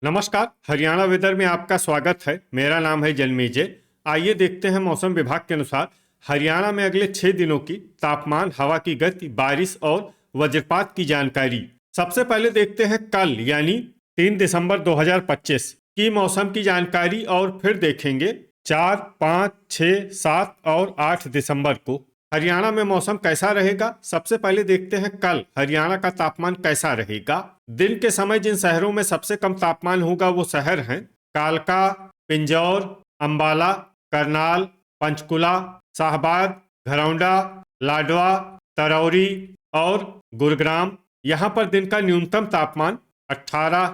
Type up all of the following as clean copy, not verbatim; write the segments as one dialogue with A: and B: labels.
A: नमस्कार। हरियाणा वेदर में आपका स्वागत है। मेरा नाम है जन्मेजय। आइए देखते हैं मौसम विभाग के अनुसार हरियाणा में अगले 6 दिनों की तापमान, हवा की गति, बारिश और वज्रपात की जानकारी। सबसे पहले देखते हैं कल यानी 3 दिसंबर 2025 की मौसम की जानकारी और फिर देखेंगे 4, 5, 6, 7 और 8 दिसंबर को हरियाणा में मौसम कैसा रहेगा। सबसे पहले देखते हैं कल हरियाणा का तापमान कैसा रहेगा। दिन के समय जिन शहरों में सबसे कम तापमान होगा वो शहर हैं कालका, पिंजौर, अंबाला, करनाल, पंचकुला, शाहबाद, घरौंडा, लाडवा, तरौरी और गुरुग्राम। यहाँ पर दिन का न्यूनतम तापमान 18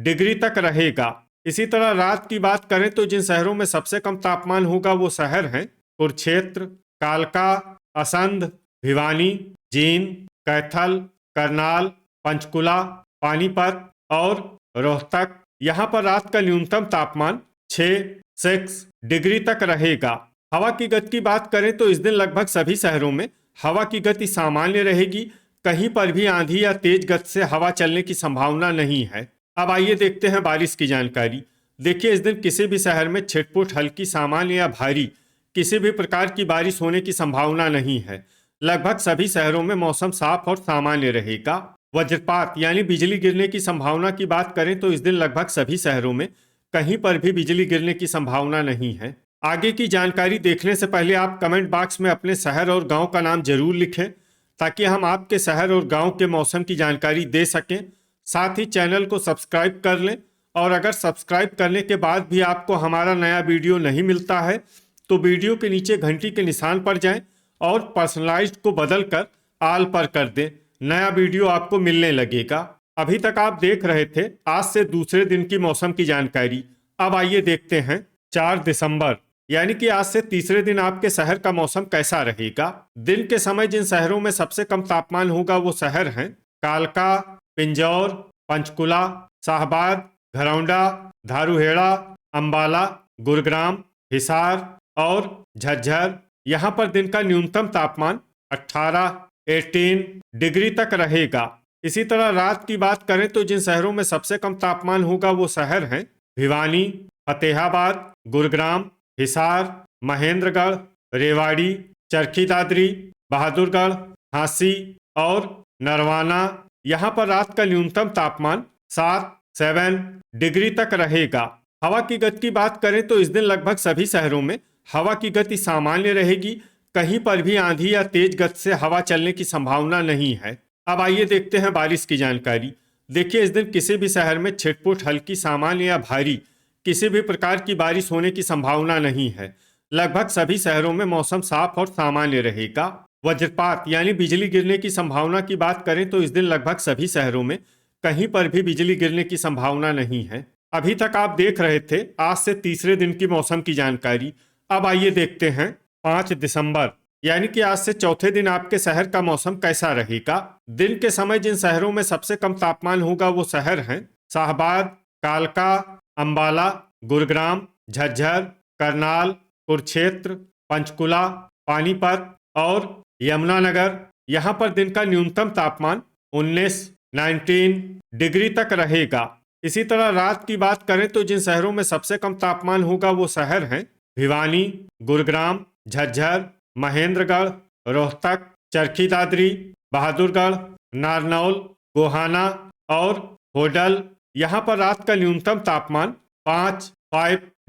A: डिग्री तक रहेगा। इसी तरह रात की बात करें तो जिन शहरों में सबसे कम तापमान होगा वो शहर हैं कुरुक्षेत्र, कालका, असंध, भिवानी, जींद, कैथल, करनाल, पंचकुला, पानीपत और रोहतक। यहाँ पर रात का न्यूनतम तापमान 6 डिग्री तक रहेगा। हवा की गति की बात करें तो इस दिन लगभग सभी शहरों में हवा की गति सामान्य रहेगी। कहीं पर भी आंधी या तेज गति से हवा चलने की संभावना नहीं है। अब आइए देखते हैं बारिश की जानकारी। देखिए, इस दिन किसी भी शहर में छिटपुट, हल्की, सामान्य या भारी किसी भी प्रकार की बारिश होने की संभावना नहीं है। लगभग सभी शहरों में मौसम साफ और सामान्य रहेगा। वज्रपात यानी बिजली गिरने की संभावना की बात करें तो इस दिन लगभग सभी शहरों में कहीं पर भी बिजली गिरने की संभावना नहीं है। आगे की जानकारी देखने से पहले आप कमेंट बॉक्स में अपने शहर और गांव का नाम जरूर लिखें ताकि हम आपके शहर और गांव के मौसम की जानकारी दे सकें। साथ ही चैनल को सब्सक्राइब कर लें और अगर सब्सक्राइब करने के बाद भी आपको हमारा नया वीडियो नहीं मिलता है तो वीडियो के नीचे घंटी के निशान पर जाएं और पर्सनलाइज्ड को बदल कर आल पर कर दें। नया वीडियो आपको मिलने लगेगा। अभी तक आप देख रहे थे आज से दूसरे दिन की मौसम की जानकारी। अब आइए देखते हैं 4 दिसंबर यानी कि आज से तीसरे दिन आपके शहर का मौसम कैसा रहेगा। दिन के समय जिन शहरों में सबसे कम तापमान होगा वो शहर हैं कालका, पिंजौर, पंचकुला, शाहबाद, घरौंडा, धारूहेड़ा, अंबाला, गुरुग्राम, हिसार और झज्जर। यहाँ पर दिन का न्यूनतम तापमान 18 डिग्री तक रहेगा। इसी तरह रात की बात करें तो जिन शहरों में सबसे कम तापमान होगा वो शहर हैं भिवानी, फतेहाबाद, गुरुग्राम, हिसार, महेंद्रगढ़, रेवाड़ी, चरखी दादरी, बहादुरगढ़, झांसी और नरवाना। यहाँ पर रात का न्यूनतम तापमान 7 डिग्री तक रहेगा। हवा की गति की बात करें तो इस दिन लगभग सभी शहरों में हवा की गति सामान्य रहेगी। कहीं पर भी आंधी या तेज गति से हवा चलने की संभावना नहीं है। अब आइए देखते हैं बारिश की जानकारी। देखिए, इस दिन किसी भी शहर में छिटपुट, हल्की, सामान्य या भारी किसी भी प्रकार की बारिश होने की संभावना नहीं है। लगभग सभी शहरों में मौसम साफ और सामान्य रहेगा। वज्रपात यानी बिजली गिरने की संभावना की बात करें तो इस दिन लगभग सभी शहरों में कहीं पर भी बिजली गिरने की संभावना नहीं है। अभी तक आप देख रहे थे आज से तीसरे दिन की मौसम की जानकारी। अब आइए देखते हैं 5 दिसंबर यानी कि आज से चौथे दिन आपके शहर का मौसम कैसा रहेगा। दिन के समय जिन शहरों में सबसे कम तापमान होगा वो शहर हैं शाहबाद, कालका, अंबाला, गुरुग्राम, झज्जर, करनाल, कुरुक्षेत्र, पंचकुला, पानीपत और यमुनानगर। यहाँ पर दिन का न्यूनतम तापमान 19 डिग्री तक रहेगा। इसी तरह रात की बात करें तो जिन शहरों में सबसे कम तापमान होगा वो शहर हैं भिवानी, गुरुग्राम, झज्जर, महेंद्रगढ़, रोहतक, चरखी दादरी, बहादुरगढ़, नारनौल, गोहाना और होडल। यहाँ पर रात का न्यूनतम तापमान 5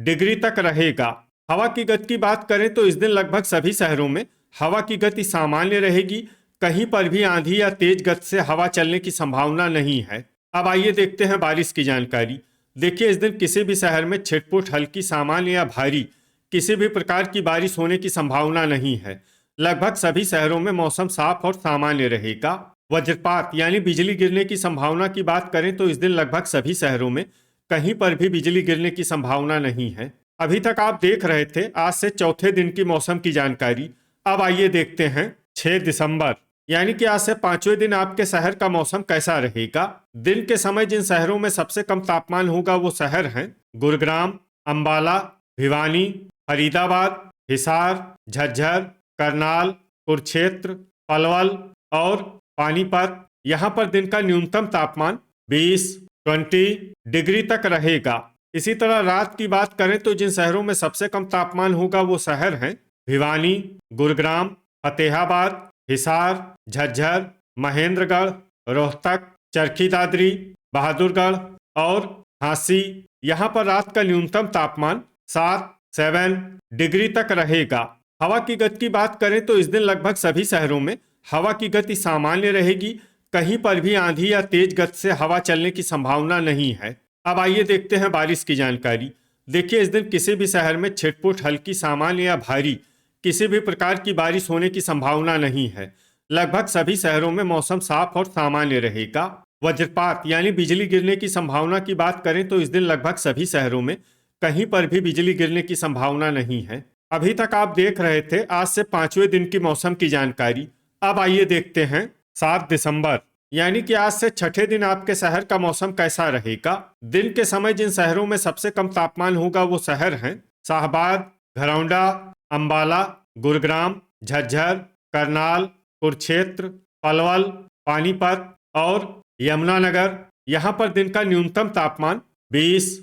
A: डिग्री तक रहेगा। हवा की गति की बात करें तो इस दिन लगभग सभी शहरों में हवा की गति सामान्य रहेगी। कहीं पर भी आंधी या तेज गति से हवा चलने की संभावना नहीं है। अब आइए देखते हैं बारिश की जानकारी। देखिए, इस दिन किसी भी शहर में छिटपुट, हल्की, सामान्य या भारी किसी भी प्रकार की बारिश होने की संभावना नहीं है। लगभग सभी शहरों में मौसम साफ और सामान्य रहेगा। वज्रपात यानी बिजली गिरने की संभावना की बात करें तो इस दिन लगभग सभी शहरों में कहीं पर भी बिजली गिरने की संभावना नहीं है। अभी तक आप देख रहे थे आज से चौथे दिन की मौसम की जानकारी। अब आइए देखते हैं 6 दिसंबर यानी कि आज से पांचवें दिन आपके शहर का मौसम कैसा रहेगा। दिन के समय जिन शहरों में सबसे कम तापमान होगा वो शहर हैं गुरुग्राम, अंबाला, भिवानी, फरीदाबाद, हिसार, झज्जर, करनाल, कुरुक्षेत्र, पलवल और पानीपत। यहाँ पर दिन का न्यूनतम तापमान 20 20 डिग्री तक रहेगा। इसी तरह रात की बात करें तो जिन शहरों में सबसे कम तापमान होगा वो शहर हैं भिवानी, गुरुग्राम, फतेहाबाद, हिसार, झज्जर, महेंद्रगढ़, रोहतक, चरखी दादरी, बहादुरगढ़ और झांसी। यहाँ पर रात का न्यूनतम तापमान 7 डिग्री तक रहेगा। हवा की गति की बात करें तो इस दिन लगभग सभी शहरों में हवा की गति सामान्य रहेगी। कहीं पर भी आंधी या तेज गति से हवा चलने की संभावना नहीं है। अब आइए देखते हैं बारिश की जानकारी। देखिए, इस दिन किसी भी शहर में छिटपुट हल्की, सामान्य या भारी किसी भी प्रकार की बारिश होने की संभावना नहीं है। लगभग सभी शहरों में मौसम साफ और सामान्य रहेगा। वज्रपात यानी बिजली गिरने की संभावना की बात करें तो इस दिन लगभग सभी शहरों में कहीं पर भी बिजली गिरने की संभावना नहीं है। अभी तक आप देख रहे थे आज से 5वें दिन की मौसम की जानकारी। अब आइए देखते हैं 7 दिसंबर यानी कि आज से छठे दिन आपके शहर का मौसम कैसा रहेगा। दिन के समय जिन शहरों में सबसे कम तापमान होगा वो शहर हैं शाहबाद, घरौंडा, अंबाला, गुरुग्राम, झज्जर, करनाल, कुरुक्षेत्र, पलवल, पानीपत और यमुनानगर। यहाँ पर दिन का न्यूनतम तापमान 20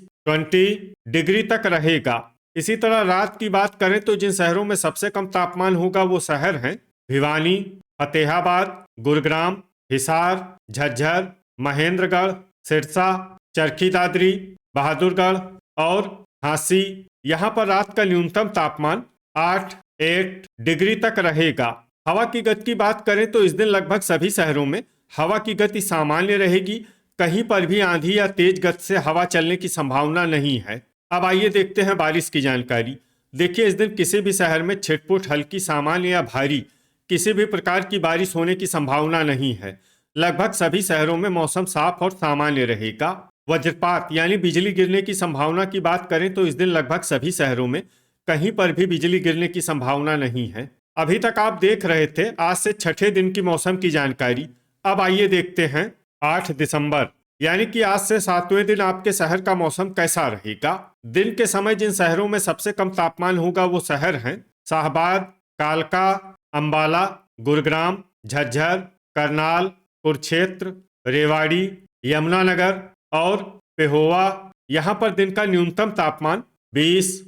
A: डिग्री तक रहेगा। इसी तरह रात की बात करें तो जिन शहरों में सबसे कम तापमान होगा वो शहर हैं भिवानी, फतेहाबाद, गुरुग्राम, हिसार, झज्जर, महेंद्रगढ़, सिरसा, चरखी दादरी, बहादुरगढ़ और झांसी। यहाँ पर रात का न्यूनतम तापमान 8 डिग्री तक रहेगा। हवा की गति की बात करें तो इस दिन लगभग सभी शहरों में हवा की गति सामान्य रहेगी। कहीं पर भी आंधी या तेज गति से हवा चलने की संभावना नहीं है। अब आइए देखते हैं बारिश की जानकारी। देखिए, इस दिन किसी भी शहर में छिटपुट हल्की, सामान्य या भारी किसी भी प्रकार की बारिश होने की संभावना नहीं है। लगभग सभी शहरों में मौसम साफ और सामान्य रहेगा। वज्रपात यानी बिजली गिरने की संभावना की बात करें तो इस दिन लगभग सभी शहरों में कहीं पर भी बिजली गिरने की संभावना नहीं है। अभी तक आप देख रहे थे आज से छठे दिन की मौसम की जानकारी। अब आइए देखते हैं 8 दिसंबर यानी कि आज से 7वें दिन आपके शहर का मौसम कैसा रहेगा। दिन के समय जिन शहरों में सबसे कम तापमान होगा वो शहर हैं शाहबाद, कालका, अंबाला, गुरुग्राम, झज्जर, करनाल, कुरुक्षेत्र, रेवाड़ी, यमुनानगर और पेहोवा। यहाँ पर दिन का न्यूनतम तापमान 20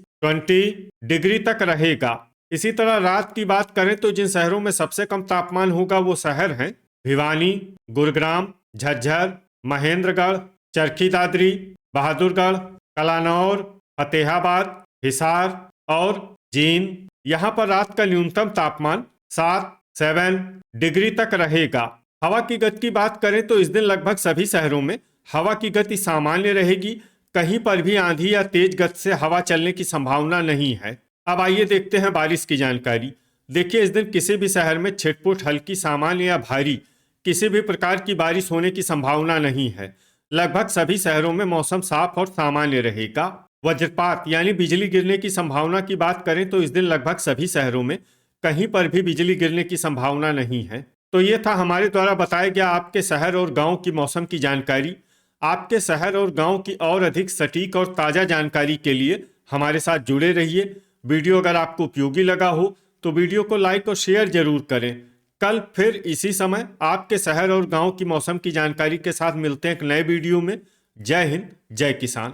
A: डिग्री तक रहेगा। इसी तरह रात की बात करें तो जिन शहरों में सबसे कम तापमान होगा वो शहर हैं भिवानी, गुरुग्राम, झज्जर, महेंद्रगढ़, चरखी दादरी, बहादुरगढ़, कलानौर, फतेहाबाद, हिसार और जींद। यहाँ पर रात का न्यूनतम तापमान 7 डिग्री तक रहेगा। हवा की गति की बात करें तो इस दिन लगभग सभी शहरों में हवा की गति सामान्य रहेगी। कहीं पर भी आंधी या तेज गति से हवा चलने की संभावना नहीं है। अब आइए देखते हैं बारिश की जानकारी। देखिए, इस दिन किसी भी शहर में छिटपुट हल्की, सामान्य या भारी किसी भी प्रकार की बारिश होने की संभावना नहीं है। लगभग सभी शहरों में मौसम साफ और सामान्य रहेगा। वज्रपात यानी बिजली गिरने की संभावना की बात करें तो इस दिन लगभग सभी शहरों में कहीं पर भी बिजली गिरने की संभावना नहीं है। तो ये था हमारे द्वारा बताया गया आपके शहर और गांव की मौसम की जानकारी। आपके शहर और गांव की और अधिक सटीक और ताज़ा जानकारी के लिए हमारे साथ जुड़े रहिए। वीडियो अगर आपको उपयोगी लगा हो तो वीडियो को लाइक और शेयर जरूर करें। कल फिर इसी समय आपके शहर और गांव की मौसम की जानकारी के साथ मिलते हैं एक नए वीडियो में। जय हिंद, जय किसान।